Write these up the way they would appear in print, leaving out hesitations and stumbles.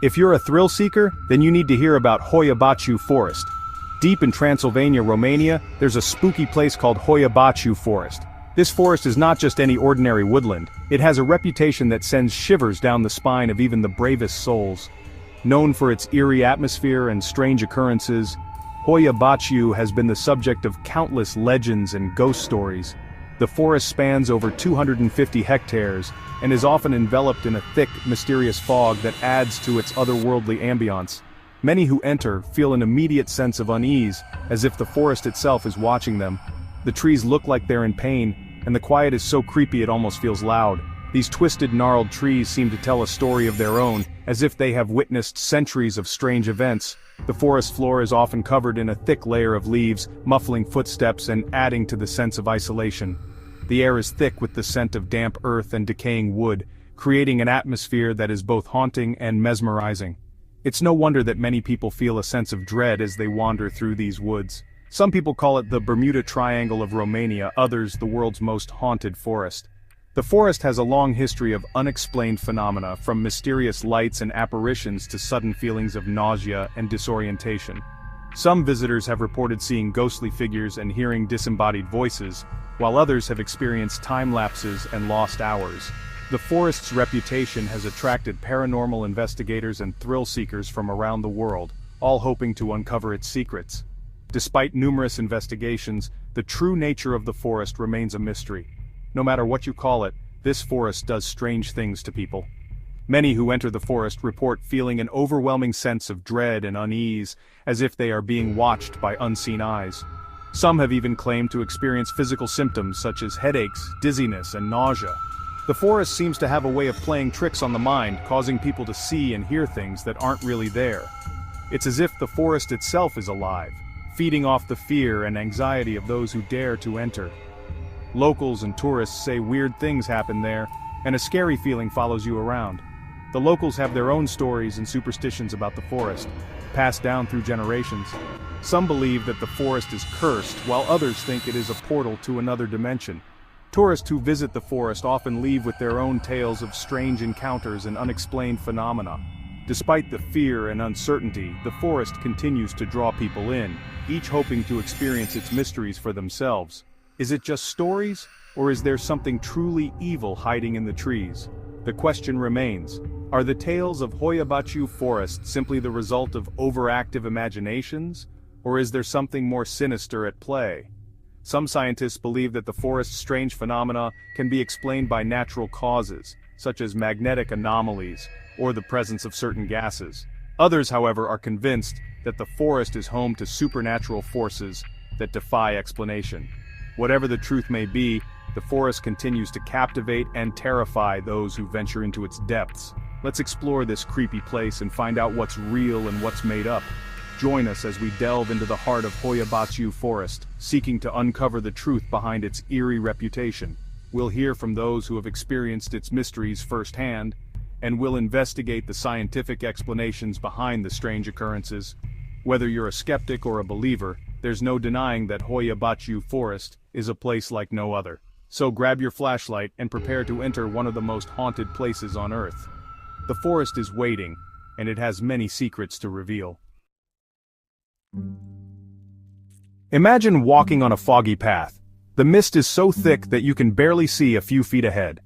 If you're a thrill seeker, then you need to hear about Hoia Baciu Forest. Deep in Transylvania, Romania, there's a spooky place called Hoia Baciu Forest. This forest is not just any ordinary woodland, it has a reputation that sends shivers down the spine of even the bravest souls. Known for its eerie atmosphere and strange occurrences, Hoia Baciu has been the subject of countless legends and ghost stories. The forest spans over 250 hectares, and is often enveloped in a thick, mysterious fog that adds to its otherworldly ambiance. Many who enter feel an immediate sense of unease, as if the forest itself is watching them. The trees look like they're in pain, and the quiet is so creepy it almost feels loud. These twisted, gnarled trees seem to tell a story of their own, as if they have witnessed centuries of strange events. The forest floor is often covered in a thick layer of leaves, muffling footsteps and adding to the sense of isolation. The air is thick with the scent of damp earth and decaying wood, creating an atmosphere that is both haunting and mesmerizing. It's no wonder that many people feel a sense of dread as they wander through these woods. Some people call it the Bermuda Triangle of Romania, others the world's most haunted forest. The forest has a long history of unexplained phenomena, from mysterious lights and apparitions to sudden feelings of nausea and disorientation. Some visitors have reported seeing ghostly figures and hearing disembodied voices, while others have experienced time lapses and lost hours. The forest's reputation has attracted paranormal investigators and thrill seekers from around the world, all hoping to uncover its secrets. Despite numerous investigations, the true nature of the forest remains a mystery. No matter what you call it, this forest does strange things to people. Many who enter the forest report feeling an overwhelming sense of dread and unease, as if they are being watched by unseen eyes. Some have even claimed to experience physical symptoms such as headaches, dizziness, and nausea. The forest seems to have a way of playing tricks on the mind, causing people to see and hear things that aren't really there. It's as if the forest itself is alive, feeding off the fear and anxiety of those who dare to enter. Locals and tourists say weird things happen there, and a scary feeling follows you around. The locals have their own stories and superstitions about the forest, passed down through generations. Some believe that the forest is cursed, while others think it is a portal to another dimension. Tourists who visit the forest often leave with their own tales of strange encounters and unexplained phenomena. Despite the fear and uncertainty, the forest continues to draw people in, each hoping to experience its mysteries for themselves. Is it just stories, or is there something truly evil hiding in the trees? The question remains, are the tales of Hoia Baciu Forest simply the result of overactive imaginations, or is there something more sinister at play? Some scientists believe that the forest's strange phenomena can be explained by natural causes, such as magnetic anomalies, or the presence of certain gases. Others, however, are convinced that the forest is home to supernatural forces that defy explanation. Whatever the truth may be, the forest continues to captivate and terrify those who venture into its depths. Let's explore this creepy place and find out what's real and what's made up. Join us as we delve into the heart of Hoia Baciu Forest, seeking to uncover the truth behind its eerie reputation. We'll hear from those who have experienced its mysteries firsthand, and we'll investigate the scientific explanations behind the strange occurrences. Whether you're a skeptic or a believer, there's no denying that Hoia Baciu Forest is a place like no other. So grab your flashlight and prepare to enter one of the most haunted places on Earth. The forest is waiting, and it has many secrets to reveal. Imagine walking on a foggy path. The mist is so thick that you can barely see a few feet ahead.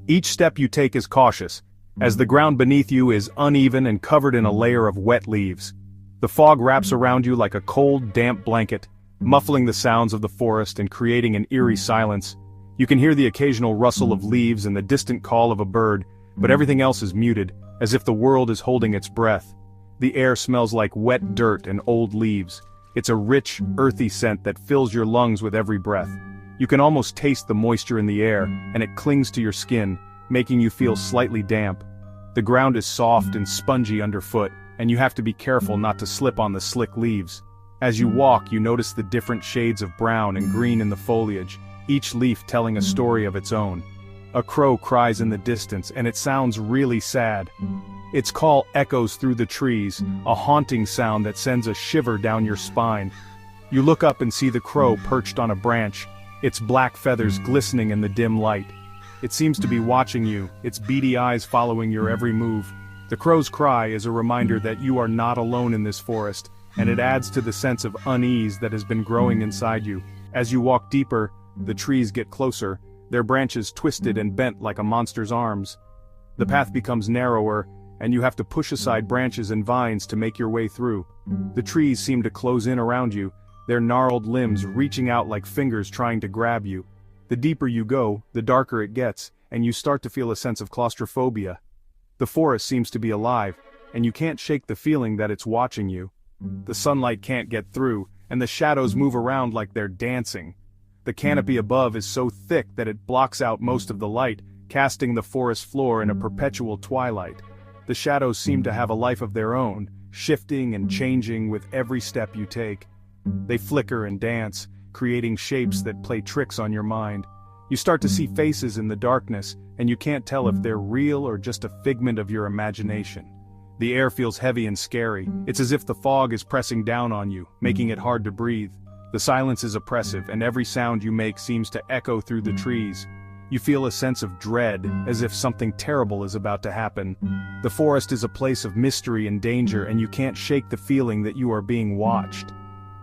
Each step you take is cautious, as the ground beneath you is uneven and covered in a layer of wet leaves. The fog wraps around you like a cold, damp blanket, muffling the sounds of the forest and creating an eerie silence. You can hear the occasional rustle of leaves and the distant call of a bird, but everything else is muted, as if the world is holding its breath. The air smells like wet dirt and old leaves. It's a rich, earthy scent that fills your lungs with every breath. You can almost taste the moisture in the air, and it clings to your skin, making you feel slightly damp. The ground is soft and spongy underfoot, and you have to be careful not to slip on the slick leaves. As you walk, you notice the different shades of brown and green in the foliage, each leaf telling a story of its own. A crow cries in the distance, and it sounds really sad. Its call echoes through the trees, a haunting sound that sends a shiver down your spine. You look up and see the crow perched on a branch, its black feathers glistening in the dim light. It seems to be watching you, its beady eyes following your every move. The crow's cry is a reminder that you are not alone in this forest, and it adds to the sense of unease that has been growing inside you. As you walk deeper, the trees get closer, their branches twisted and bent like a monster's arms. The path becomes narrower, and you have to push aside branches and vines to make your way through. The trees seem to close in around you, their gnarled limbs reaching out like fingers trying to grab you. The deeper you go, the darker it gets, and you start to feel a sense of claustrophobia. The forest seems to be alive, and you can't shake the feeling that it's watching you. The sunlight can't get through, and the shadows move around like they're dancing. The canopy above is so thick that it blocks out most of the light, casting the forest floor in a perpetual twilight. The shadows seem to have a life of their own, shifting and changing with every step you take. They flicker and dance, creating shapes that play tricks on your mind. You start to see faces in the darkness, and you can't tell if they're real or just a figment of your imagination. The air feels heavy and scary. It's as if the fog is pressing down on you, making it hard to breathe. The silence is oppressive, and every sound you make seems to echo through the trees. You feel a sense of dread, as if something terrible is about to happen. The forest is a place of mystery and danger, and you can't shake the feeling that you are being watched.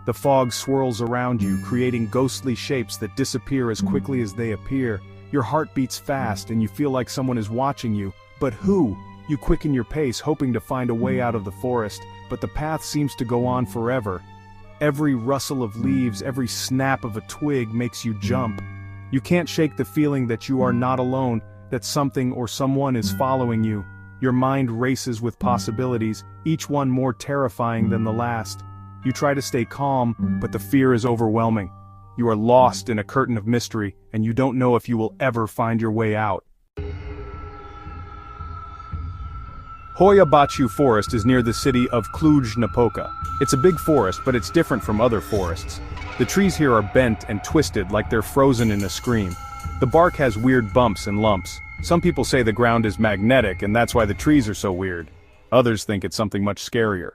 The fog swirls around you, creating ghostly shapes that disappear as quickly as they appear. Your heart beats fast, and you feel like someone is watching you. But who? You quicken your pace, hoping to find a way out of the forest, but the path seems to go on forever. Every rustle of leaves, every snap of a twig makes you jump. You can't shake the feeling that you are not alone, that something or someone is following you. Your mind races with possibilities, each one more terrifying than the last. You try to stay calm, but the fear is overwhelming. You are lost in a curtain of mystery, and you don't know if you will ever find your way out. Hoia Baciu Forest is near the city of Cluj-Napoca. It's a big forest, but it's different from other forests. The trees here are bent and twisted like they're frozen in a scream. The bark has weird bumps and lumps. Some people say the ground is magnetic and that's why the trees are so weird. Others think it's something much scarier.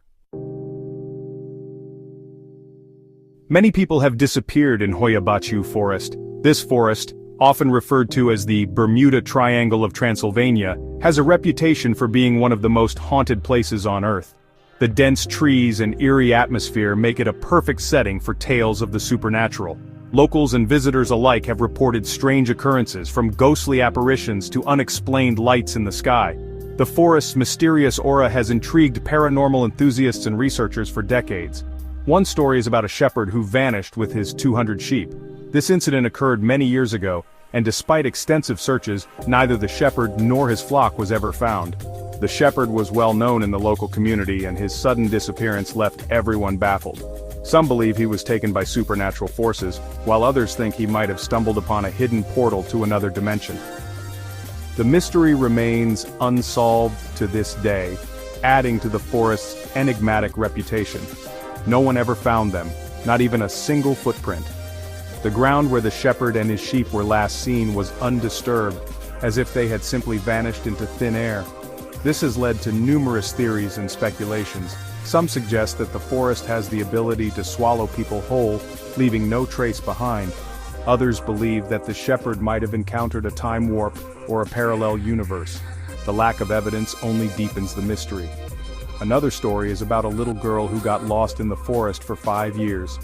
Many people have disappeared in Hoia Baciu Forest. This forest, often referred to as the Bermuda Triangle of Transylvania, has a reputation for being one of the most haunted places on Earth. The dense trees and eerie atmosphere make it a perfect setting for tales of the supernatural. Locals and visitors alike have reported strange occurrences, from ghostly apparitions to unexplained lights in the sky. The forest's mysterious aura has intrigued paranormal enthusiasts and researchers for decades. One story is about a shepherd who vanished with his 200 sheep. This incident occurred many years ago, and despite extensive searches, neither the shepherd nor his flock was ever found. The shepherd was well known in the local community, and his sudden disappearance left everyone baffled. Some believe he was taken by supernatural forces, while others think he might have stumbled upon a hidden portal to another dimension. The mystery remains unsolved to this day, adding to the forest's enigmatic reputation. No one ever found them, not even a single footprint. The ground where the shepherd and his sheep were last seen was undisturbed, as if they had simply vanished into thin air. This has led to numerous theories and speculations. Some suggest that the forest has the ability to swallow people whole, leaving no trace behind. Others believe that the shepherd might have encountered a time warp or a parallel universe. The lack of evidence only deepens the mystery. Another story is about a little girl who got lost in the forest for 5 years.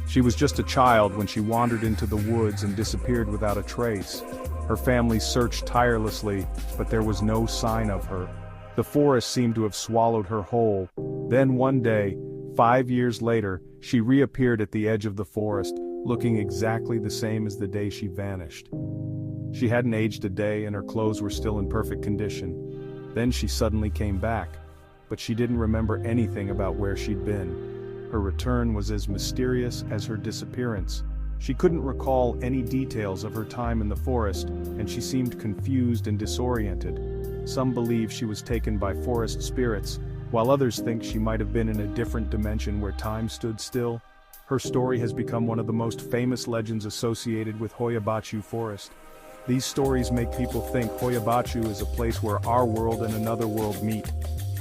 She was just a child when she wandered into the woods and disappeared without a trace. Her family searched tirelessly, but there was no sign of her. The forest seemed to have swallowed her whole. Then one day, 5 years later, she reappeared at the edge of the forest, looking exactly the same as the day she vanished. She hadn't aged a day and her clothes were still in perfect condition. Then she suddenly came back, but she didn't remember anything about where she'd been. Her return was as mysterious as her disappearance. She couldn't recall any details of her time in the forest, and she seemed confused and disoriented. Some believe she was taken by forest spirits, while others think she might have been in a different dimension where time stood still. Her story has become one of the most famous legends associated with Hoia Baciu Forest. These stories make people think Hoia Baciu is a place where our world and another world meet.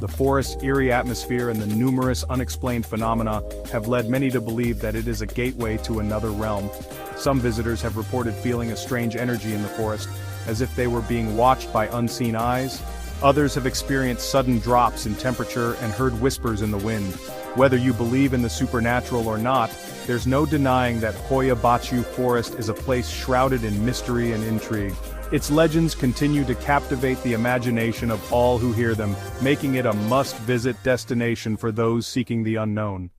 The forest's eerie atmosphere and the numerous unexplained phenomena have led many to believe that it is a gateway to another realm. Some visitors have reported feeling a strange energy in the forest, as if they were being watched by unseen eyes. Others have experienced sudden drops in temperature and heard whispers in the wind. Whether you believe in the supernatural or not, there's no denying that Hoia Baciu Forest is a place shrouded in mystery and intrigue. Its legends continue to captivate the imagination of all who hear them, making it a must-visit destination for those seeking the unknown.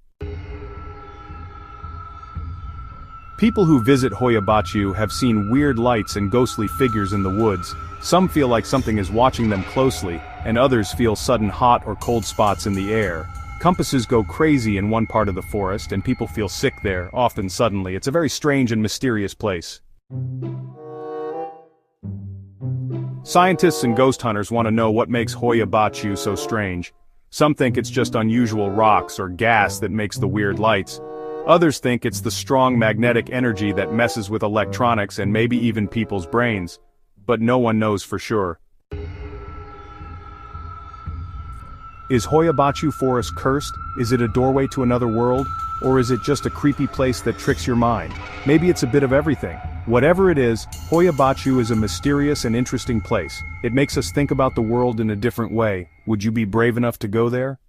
People who visit Hoia Baciu have seen weird lights and ghostly figures in the woods. Some feel like something is watching them closely, and others feel sudden hot or cold spots in the air. Compasses go crazy in one part of the forest, and people feel sick there, often suddenly. It's a very strange and mysterious place. Scientists and ghost hunters want to know what makes Hoia Baciu so strange. Some think it's just unusual rocks or gas that makes the weird lights. Others think it's the strong magnetic energy that messes with electronics and maybe even people's brains. But no one knows for sure. Is Hoia Baciu Forest cursed? Is it a doorway to another world? Or is it just a creepy place that tricks your mind? Maybe it's a bit of everything. Whatever it is, Hoia Baciu is a mysterious and interesting place. It makes us think about the world in a different way. Would you be brave enough to go there?